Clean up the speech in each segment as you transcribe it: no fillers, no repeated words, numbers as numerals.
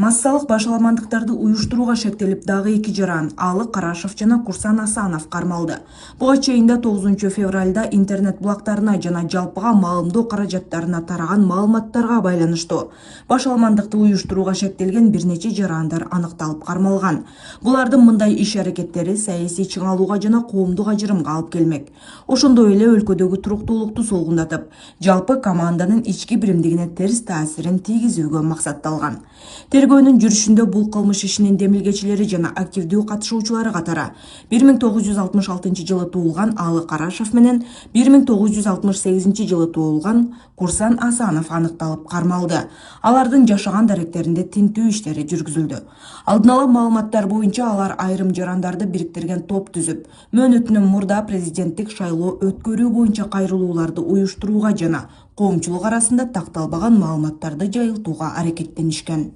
Массалык башаламандыктарды уюштурууга шектелип дагы 2 жаран Алы Карашев жана Курсан Асанов кармалды. Буга чейин 9 февралда интернет булактарына жана жалпыга маалымдоо каражаттарына тараган маалыматтарга байланыштуу башаламандыкты уюштурууга шектелген бир нече жарандар аныкталып кармалган. Булардын мындай иш-аракеттери саясий чыңалууга жана коомдук ажырымга алып келмек. Ошондой эле өлкөдөгү туруктуулукту солгундатып, жалпы команданын ички биримдигине терс таасирин тийгизүүгө максатталган. Тергөөнүн жүрүшүндө бул кылмыш ишинин демилгечилери жана активдүү катышуучулары катары 1966 жылы туулган Алы Карашев менен 1968 жылы туулган Курсан Асанов аныкталып кармалды. Алардын жашаган даректеринде тинтүү иштери жүргүзүлдү. Алдын ала маалыматтар боюнча алар айрым жарандарды бириктирген топ түзүп, мөөнөтүнөн мурда президенттик шайлоо өткөрүү боюнча кайрылууларды уюштурууга жана коомчулук арасында такталбаган маалыматтарды жайылтууга аракеттенишкен.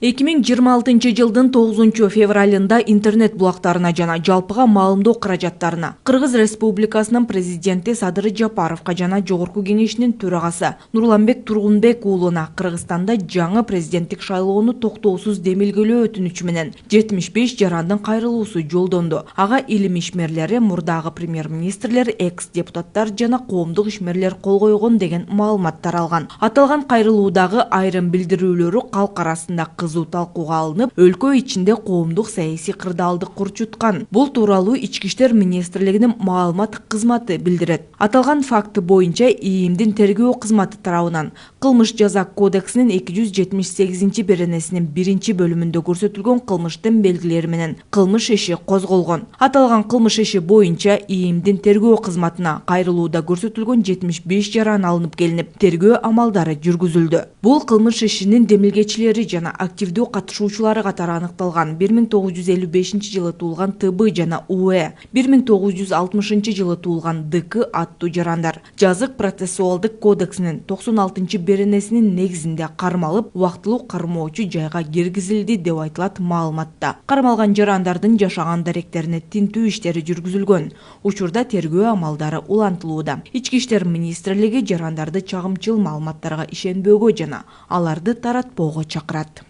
2026 жылдын 9 февралында интернет булактарына жана жалпыга маалымдоо каражаттарына Кыргыз Республикасынын президенти Садыр Жапаровго жана Жогорку кеңешинин төрагасы Нурланбек Тургунбек уулуна Кыргызстанда жаңы президенттик шайлоону токтоосуз демилгелөө өтүнүчү менен 75 жарандын кайрылуусу жолдонду. Ага илим ишмерлери, мурдагы премьер-министрлер, экс-депутаттар жана коомдук ишмерлер кол койгон деген маалымат таралган. Аталган кайрылуудагы айрым билдирүүлөрү калк арасында кызуу талкууга алынып, өлкө ичинде коомдук саясий кырдаалды курчуткан. Бул тууралуу Ички иштер министрлигинин маалымат кызматы билдирет. Аталган факты боюнча ИИМдин тергөө кызматы тарабынан Кылмыш жаза кодексинин 278 беренесинин 1-бөлүмүндө көрсөтүлгөн кылмыштын белгилери менен кылмыш иши козголгон. Аталган кылмыш иши боюнча ИИМдин тергөө кызматына кайрылууда көрсөтүлгөн 75 жаран алынып келинип, тергөө амалдары жүргүзүлдү. Бул кылмыш ишинин демилгечилери жана активдүү катышуучулары катары аныкталган 1955 жылы туулган ТБ жана УЭ, 1960 жылы туулган ДК аттуу жарандар жазык процессуалдык кодексинин 96 беренесинин негизинде кармалып, убактылуу кармоочу жайга киргизилди деп айтылат маалыматта. Кармалган жарандардын жашаган даректерине тинтүү иштери жүргүзүлгөн. Учурда тергөө амалдары улантылууда. Ички иштер министрлиги жарандарды чагымчыл маалыматтарга ишенбөөгө жана аларды таратпоого чакырат.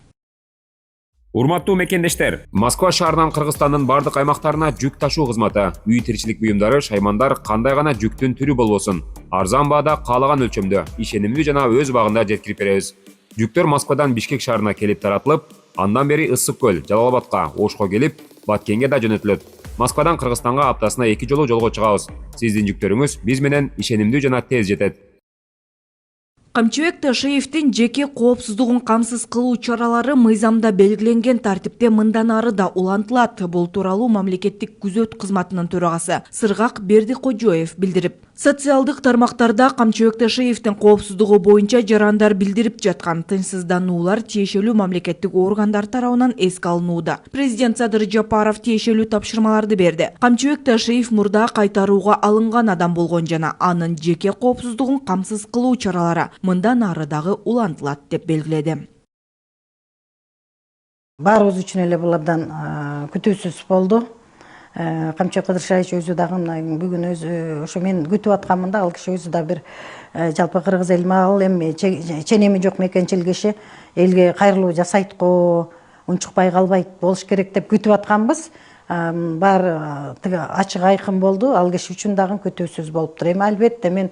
Урматтуу мекендештер, Москва шаарынан Кыргызстандын бардык аймактарына жүк ташуу кызматы, үй тиричилик буюмдары, шаймандар кандай гана жүктүн түрү болбосун, арзан баада каалаган өлчөмдө, ишенимдүү жана өз убагында жеткирип беребиз. Жүктөр Москвадан Бишкек шаарына келип таратылып, андан бери Ысык көл, Жалал-Абадка, Ошко келип, Баткенге да жөнөтүлөт. Москвадан Кыргызстанга аптасына 2 жолу жолго чыгабыз. Сиздин жүктөрүңүз биз менен ишенимдүү жана тез жетет. Камчыбек Ташиевдин жеке коопсуздугун камсыз кылуу чаралары мыйзамда белгиленген тартипте мындан ары да улантылат. Бул тууралуу мамлекеттик күзөт кызматынын төрагасы Сыргак Бердикожоев билдирип, социалдык тармактарда Камчыбек Ташиевдин коопсуздугу боюнча жарандар билдирип жаткан тынчсыздануулар тиешелүү мамлекеттик органдар тарабынан эске алынууда. Президент Садыр Жапаров тиешелүү тапшырмаларды берди. Камчыбек Ташиев мурда кайтарууга алынган адам болгон жана анын жеке коопсуздугун камсыз кылуу чаралары мындан ары дагы улантылат деп белгиледи. Баарыбыз үчүн эле бул абдан күтүүсүз болду. Камчыбек Кыдыршаевич өзү дагы бүгүн ошо мен күтүп атканмын да, ал киши өзү да бир жалпы кыргыз эли ал эми ченеми жок мекенчил киши элге кайрылуу жасайт го, унчукпай калбайт болуш керек деп күтүп атканбыз. Баары ачык айкын болду. Ал киши үчүн дагы күтүүсүз болуптур. Эми албетте мен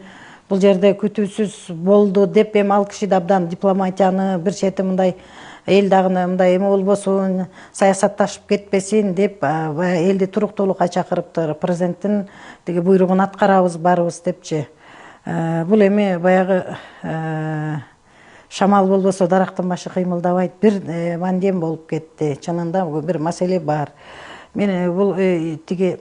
бул жерде күтүүсүз болду деп эми ал киши да абдан дипломатияны бир чети мындай эл дагы мындай эме болбосун, саясатташып кетпесин деп элди туруктуулукка чакырыптыр. Президенттин тиги буйругун аткарабыз баарыбыз депчи. Бул эми баягы шамал болбосо дарактын башы кыймылдабайт, бир мандем болуп кетти. Чынында бир маселе бар. Мен бул тиги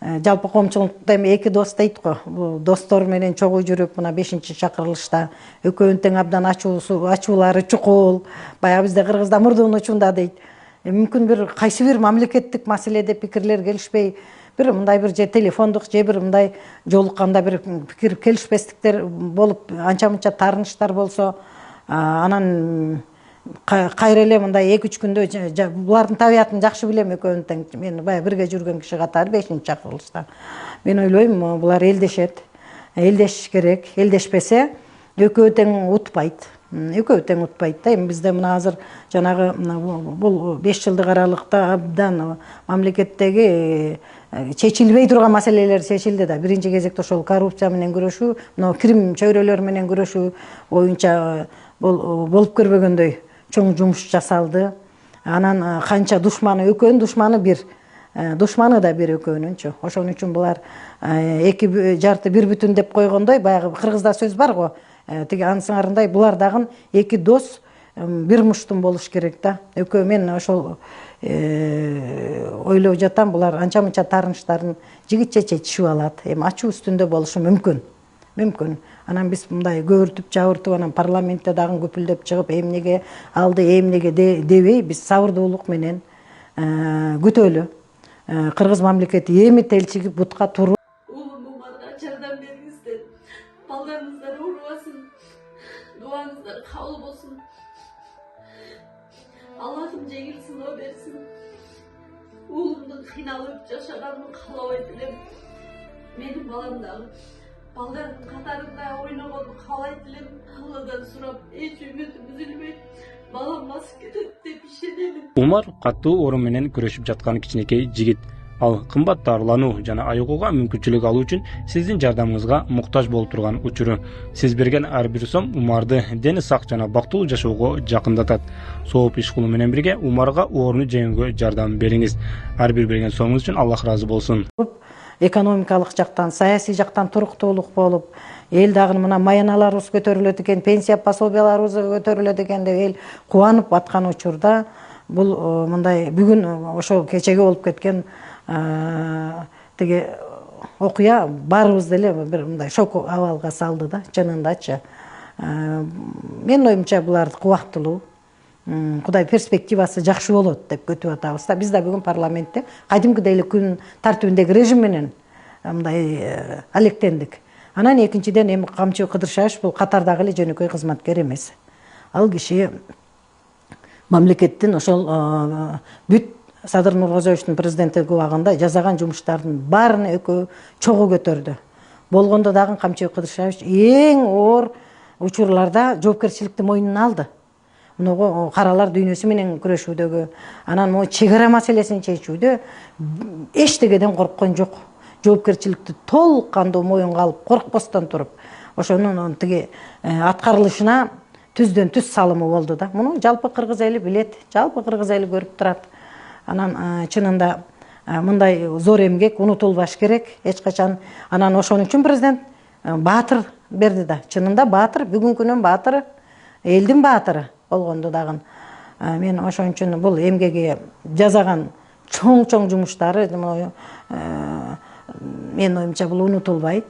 жалпы коомчулукта эми эки дос дейт го. Бул достор менен чогуу жүрүп, мына 5-чакырылышта экөөнүн тең абдан ачуулары чукул. Баягы бизде Кыргызда мурдун учунда дейт. Мүмкүн бир кайсы бир мамлекеттик маселеде пикирлер келишпей, бир мындай бир же телефондук же бир мындай жолукканда бир пикир келишпестиктер болуп, анча-мынча таарыныштар болсо, анан кайра эле мындай 2-3 күндө булардын табиятын жакшы билем экөөнүн тең. Мен баягы бирге жүргөн киши катары 5-чакырылышта. Мен ойлойм, булар элдешет. Элдешиш керек. Элдешпесе, экөө тең утпайт. Экөө тең утпайт да. Эми бизде мына азыр жанагы бул 5 жылдык аралыкта абдан мамлекеттеги чечилбей турган маселелер чечилди да. Биринчи кезекте ошол коррупция менен күрөшүү, мына кирим чөйрөлөр менен күрөшүү боюнча болуп көрбөгөндөй чоң жумуш жасалды. Анан канча душманы, экөөнүн душманы бир, душманы да бир экөөнүнчү. Ошон үчүн булар эки жарты бир бүтүн деп койгондой, баягы кыргызда сөз бар го. Тиги ансыңарындай булар дагы эки дос бир муштум болуш керек да. Экөө мен ошол ойлоп жатам, булар анча мынча таарынычтарын жигитче чечишип алат. Эми ачуу үстүндө болушу мүмкүн. Анан биз мындай көбүртүп жабыртып анан парламентте дагы көпүлдөп чыгып эмнеге алды, эмнеге дебей биз сабырдуулук менен күтөлү. Кыргыз мамлекети эми телчиги бутка туруп Умарга жардам бериңиздер. Балдарыңыздар оорубасын. Дуаңыздар кабыл болсун. Аллахым жеңил сыноо берсин. Уулумдун кыйналып жашаганын каалабайт элем. Менин балам дагы балдардын катарында ойногонун каалайт элем. Алладан сурап, эч үмүтүм үзүлбөйт. Балам басып кетет деп ишенемин. Умар каттуу оору менен күрөшүп жаткан кичинекей жигит. Ал кымбат дарылануу жана айыгууга мүмкүнчүлүк алуу үчүн сиздин жардамыңызга муктаж болуп турган учуру. Сиз берген ар бир сом Умарды дени сак жана бактылуу жашоого жакындатат. Сооп иш кылуу менен бирге Умарга ооруну жеңүүгө жардам бериңиз. Ар бир берген сомуңуз үчүн Аллах ыраазы болсун. Экономикалык жактан, саясий жактан туруктуулук болуп, эл дагы мына маяналарыбыз көтөрүлөт экен, пенсия пособияларыбыз көтөрүлөт экен деп эл кубанып аткан учурда бул мындай бүгүн ошол кечеге болуп кеткен тиги окуя баарыбызды эле бир мындай шок абалга салды да, чынындачы. Менин оюмча булар кубактылуу. Кудай перспективасы жакшы болот деп күтүп атабыз да. Биз да бүгүн парламентте кадимкидей эле күн тартибиндеги режим менен мындай алектендик. Анан экинчиден эми Камчы Кыдыршаевич бул катардагы эле жөнөкөй кызматкер эмес. Ал киши мамлекеттин ошол бүт Садыр Нуркожоевичтин президенттик убагында жасаган жумуштардын баарын экөө чогуу көтөрдү. Болгондо дагы Камчы Кыдыршаевич эң оор учурларда жоопкерчиликти мойнуна алды. Мыногу каралар дүйнөсү менен күрөшүүдөгү, анан могу чек ара маселесин чечүүдө эчтегеден корккон жок. Жоопкерчиликти толук кандуу моюнга алып, коркпостон туруп, ошонун тиги аткарылышына түздөн түз салымы болду да. Муну жалпы кыргыз эли билет, жалпы кыргыз эли көрүп турат. Анан чынында мындай зор эмгек унутулбаш керек эч качан. Анан ошон үчүн президент баатыр берди да. Чынында баатыр, бүгүнкүнүн баатыры, элдин баатыры болгондо дагы. Мен ошон үчүн бул эмгеги жасаган чоң жумуштары менин оюмча бул унутулбайт.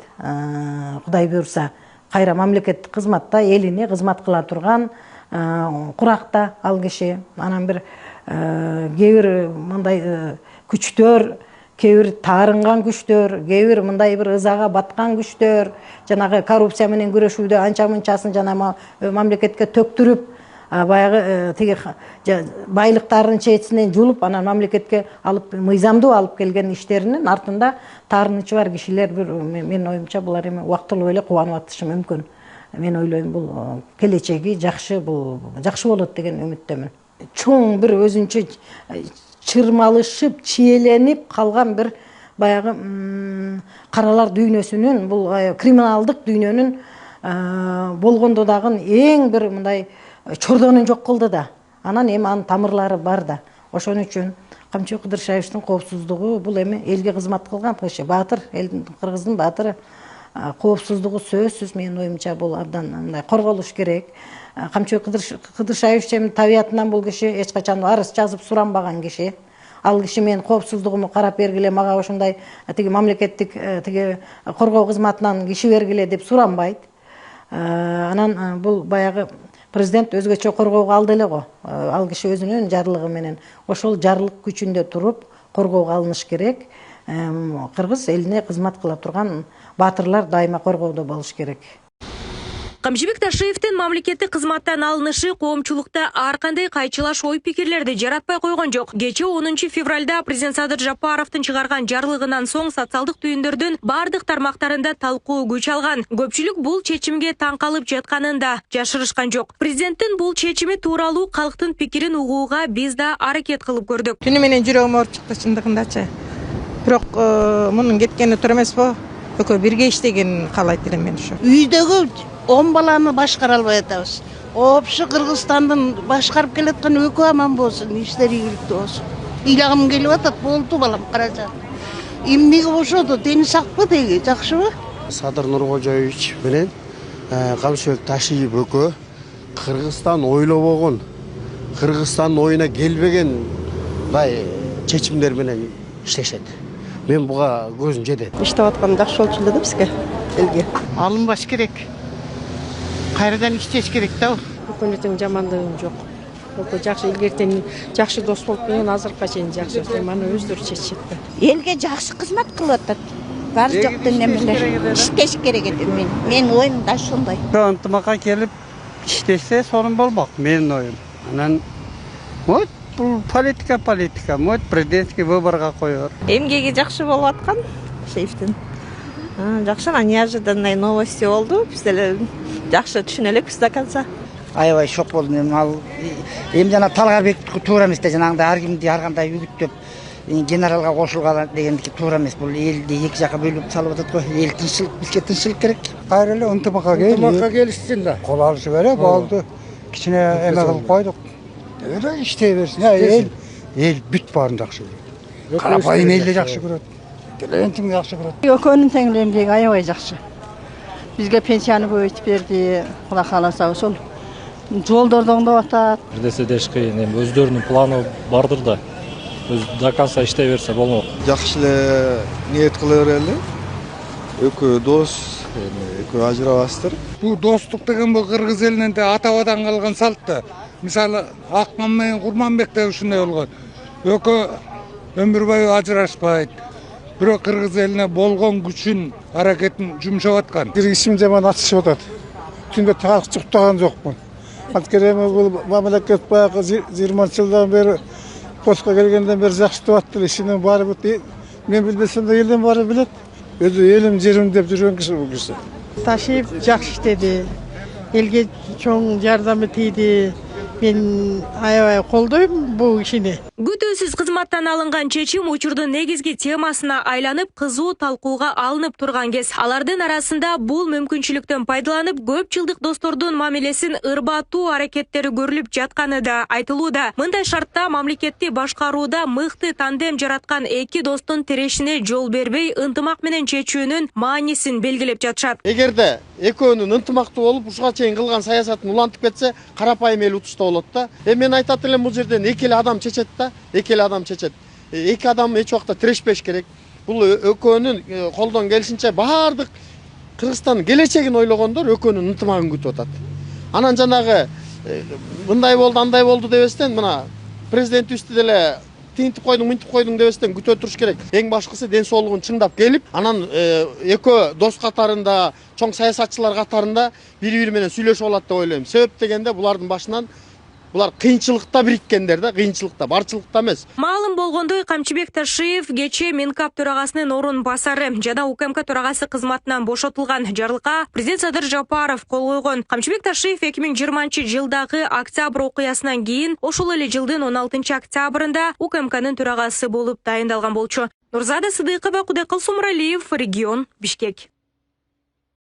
Кудай буйрса, кайра мамлекеттик кызматта элине кызмат кыла турган куракта ал киши. Анан бир кээ бир мындай күчтөр, кээ бир таарынган күчтөр, кээ бир мындай бир ызага баткан күчтөр, жанагы коррупция менен күрөшүүдө анча мынчасын жана мамлекетке төктүрүп, баягы тиги байлыктарын четинен жулуп, анан мамлекетке алып мыйзамдуу алып келген иштеринин артында таарынычы бар кишилер бир менин оюмча булар эми убактылуу эле кубанып атышы мүмкүн. Мен ойлойм бул келечеги жакшы, бул жакшы болот деген үмүттөмүн. Чоң бир өзүнчө чырмалышып, чиеленип калган бир баягы каралар дүйнөсүнүн, бул криминалдык дүйнөнүн болгондо дагы эң бир мындай чордонун жок кылды да. Анан эми анын тамырлары бар да. Ошон үчүн Камчы Кыдыршаевичтин коопсуздугу бул эми элге кызмат кылган киши, баатыр, элдин кыргыздын баатыры. Коопсуздугу сөзсүз менин оюмча бул абдан мындай корголуш керек. Камчы Кыдыршаевич эми табиятынан бул киши эч качан арыз жазып суранбаган киши. Ал киши менин коопсуздугумду карап бергиле, мага ошондой тиги мамлекеттик тиги коргоо кызматынан киши бергиле деп суранбайт. Анан бул баягы президент өзгөчө коргоого алды эле го. Ал киши өзүнүн жарлыгы менен ошол жарлык күчүндө туруп коргоого алыныш керек. Кыргыз элине кызмат кыла турган баатырлар дайыма коргоодо болуш керек. Камчыбек Ташиевдин мамлекеттик кызматтан алынышы коомчулукта ар кандай кайчылаш ой пикирлерди жаратпай койгон жок. Кечээ 10 февралда президент Садыр Жапаровдун чыгарган жарлыгынан соң социалдык түйүндөрдүн бардык тармактарында талкуу күч алган. Көпчүлүк бул чечимге таң калып жатканын да жашырышкан жок. Президенттин бул чечими тууралуу калктын пикирин угууга биз да аракет кылып көрдүк. Түнү менен жүрөгүм ооруп чыкты чындыгындачы. Бирок мунун кеткени туура эмеспи? Экөө бирге иштеген каалайт элем мен ушу. Үйдөгү 10 баланы башкара албай атабыз. Опшу Кыргызстандын башкарып келаткан өкө аман болсун, иштери ийгиликтүү болсун. Ыйлагым келип атат, болду балам каража. Эмнеге бошоду, дени сакпы деги, жакшыбы? Садыр Нуркожоевич менен Камчыбек Ташиев өкө Кыргызстан ойлобогон, Кыргызстандын оюна келбеген чечимдер менен иштешет. Мен буга көзүм жетет. Иштеп аткан жакшы болчу эле да бизге, элге. Алынбаш керек. Кайрадан иштеш керек да. Өкмөттүн жамандыгы жок. Өкө жакшы илгертен жакшы дос болуп келген, азыркыга чейин жакшы. Мана өздөрү чечишет да. Элге жакшы кызмат кылып атат. Бар жоктун немелер иштеш керек экен мен оюм да ошондой. Ынтымакка келип иштешсе сорун болмок менин оюм. Анан вот бул политика, вот президентский выборга коёр. Эмгеги жакшы болуп аткан Шейфтин. Жакшы, неожиданный новости болду. Биз деле жакшы түшүнө элекпиз до конца. Аябай шок болдум. Ал эми жана талга бекитүү туура эмес да, жанагындай ар кимди ар кандай үгүттөп генералга кошулган дегендики туура эмес. Бул элди эки жака бөлүп салып атат го. Эл тынччылык, бизге тынччылык керек. Кайра эле ынтымакка келишсин да. Кол алышы берип болду. Кичине эме кылып койдук. Эле иштей берсин. Эл бүт баарын жакшы көрөт. Карапайым элди жакшы көрөт. Келентин жакшы көрөт. Экөөнүн теңлемдиги аябай жакшы. Бизге пенсияны көбөйтүп берди. Кудай кааласа ошол жолдорду оңдоп атат. Бир десе деш кыйын, эми өздөрүнүн планы бардыр да. Өз до конца иштей берсе болмок. Жакшы эле ниет кыла берели. Өкө дос, экөө ажырабастыр. Бул достук деген бул кыргыз элинен да ата-бабадан калган салт да. Мисалы Акман менен Курманбек да ушундай болгон. Өкө өмүр бою ажырашпайт. Бирок кыргыз элине болгон күчүн, аракетин жумшап аткан. Бир ишим жаман ачышып атат. Түндө так чуктаган жокмун. Анткени бул мамлекет баягы 20 жылдан бери постко келгенден бери жакшы аттыр. Ишинин баары бүт. Мен билбесем да элдин баары билет. Өзү элим жерим деп жүргөн киши бул киши. Ташиев жакшы иштеди. Элге чоң жардамы тийди. Мен аябай колдойм бул ишини. Күтүүсүз кызматтан алынган чечим учурдун негизги темасына айланып, кызуу талкууга алынып турган кез. Алардын арасында бул мүмкүнчүлүктөн пайдаланып, көп жылдык достордун мамилесин ырбатуу аракеттери көрүлүп жатканы да айтылууда. Мындай шартта мамлекетти башкарууда мыкты тандем жараткан эки достун тирешине жол бербей, ынтымак менен чечүүнүн маанисин белгилеп жатышат. Эгерде экөөнүн ынтымактуу болуп, ушуга чейин кылган саясатын улантып кетсе, карапайым эл утушта болот да. Мен айтат элем, бул жерден эки эле адам чечет да. Эки адам чечет. Эки адам эч убакта тирешпеш керек. Бул өкөөнүн колдон келишинче баардык Кыргызстандын келечегин ойлогондор өкөөнүн ынтымагын күтүп атат. Анан жанагы мындай болду, андай болду дебестен, мына президентибизди деле тинтип койдуң, мынтип койдуң дебестен күтө туруш керек. Эң башкысы ден соолугун чыңдап келип, анан экөө дос катарында, чоң саясатчылар катарында бири-бири менен сүйлөшүп алат деп ойлойм. Себеп дегенде булардын башынан булар кыйынчылыкта бириккендер да, кыйынчылыкта, барчылыкта эмес. Маалым болгондой, Камчыбек Ташиев кечээ Минкап төрагасынын орун басары жана УКМК төрагасы кызматынан бошотулган. Жарлыкка президент Садыр Жапаров кол койгон. Камчыбек Ташиев 2020-жылдагы октябрь окуясынан кийин ошол эле жылдын 16-октябрында УКМКнын төрагасы болуп дайындалган болчу. Нурзада Сыдыкова, Кудайкыл Сумралиев, регион, Бишкек.